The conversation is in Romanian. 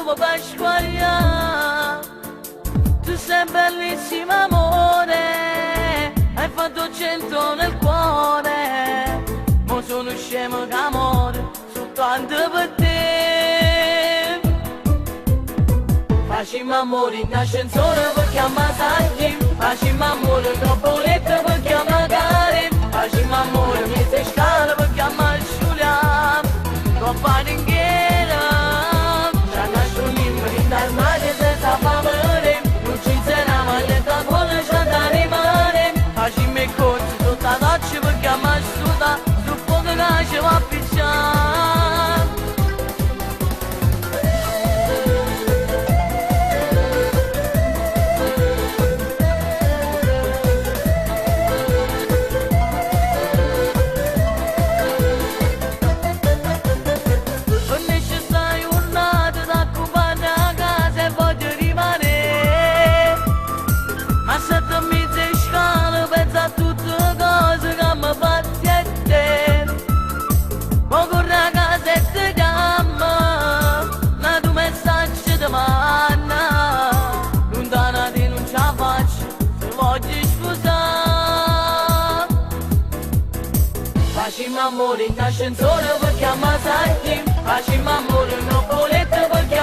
nuovo per squagliare. Tu sei bellissima amore, hai fatto 100 nel cuore, ma sono scemo d'amore soltanto per te. Facciamo amore in ascensore perché ammassaggi, facciamo amore troppo letto perché amagare, facciamo amore miezza scala perché ammasciuliamo, troppa ringhiera, c'è nasce un libro in dal mare senza favore, non ci sarà maglietta buona c'è da rimane, facciamo i corsi tutta la doccia perché ammasciuta, su fuoco nasce va a picciare. Facciamo amore in ascensore perché ammassaggi, facciamo amore in un letto perché